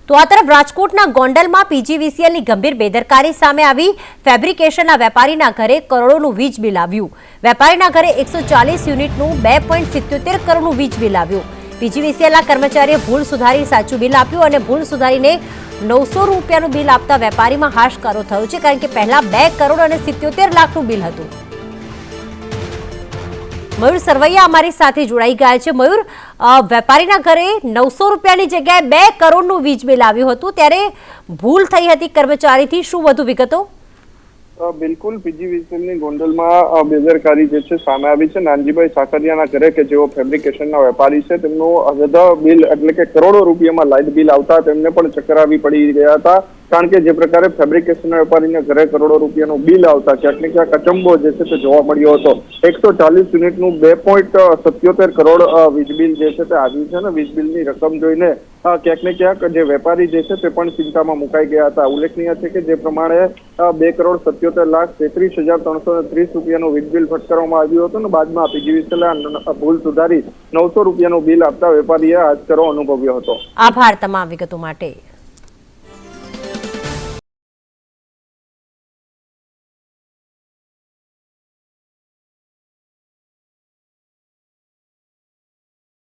તો આ તરફ રાજકોટના ગોંડલમાં પીજીવીસીએલની ગંભીર બેદરકારી સામે આવી। ફેબ્રિકેશનના વેપારીના ઘરે કરોડોનું વીજ બિલ આવ્યું। વેપારીના ઘરે 140 યુનિટનું 2.77 કરોડનું વીજ બિલ આવ્યું। પીજીવીસીએલના કર્મચારીએ ભૂલ સુધારી સાચું બિલ આપ્યું અને ભૂલ સુધારીને 900 રૂપિયાનું બિલ આપતા વેપારીમાં હાશકારો થયો છે, કારણ કે પહેલા 2 કરોડ અને 77 લાખનું બિલ હતું। મયુર સરવૈયા અમારી સાથે જોડાઈ ગયા છે। મયુર, વેપારીના ઘરે 900 રૂપિયાની જગ્યાએ 2 કરોડનું વીજ બિલ આવ્યું હતું, ત્યારે ભૂલ થઈ હતી કર્મચારીથી, શું વધુ વિગતો? બિલકુલ, પીજીવીસીએલની ગોંડલમાં બેદરકારી જે છે સામે આવી છે। નાનજીભાઈ સાકરિયાના ઘરે, કે જેઓ ફેબ્રિકેશનના વેપારી છે, તેમનું અડધા બિલ એટલે કે કરોડો રૂપિયામાં લાઇટ બિલ આવતા તેમને પણ ચક્કર આવી પડી ગયા હતા, કારણ કે જે પ્રકારે ફેબ્રિકેશનના વેપારીને ઘરે કરોડો રૂપિયાનું બિલ આવતા ક્યાંક ને ક્યાંક અચંબો જે છે તે જોવા મળ્યો હતો। 140 યુનિટનું 2.77 કરોડ વીજ બિલ જે છે તે આવ્યું છે અને વીજ બિલની રકમ જોઈને ક્યાંક ને ક્યાંક જે વેપારી જે છે તે પણ ચિંતામાં મુકાઈ ગયા હતા। ઉલ્લેખનીય છે કે જે પ્રમાણે 2,77,33,330 રૂપિયાનું વીજ બિલ ફટકારવામાં આવ્યું હતું અને બાદમાં પીજીવીસીએલે ભૂલ સુધારી 900 રૂપિયાનું બિલ આપતા વેપારીએ હાશકારો અનુભવ્યો હતો। આભાર તમામ વિગતો માટે।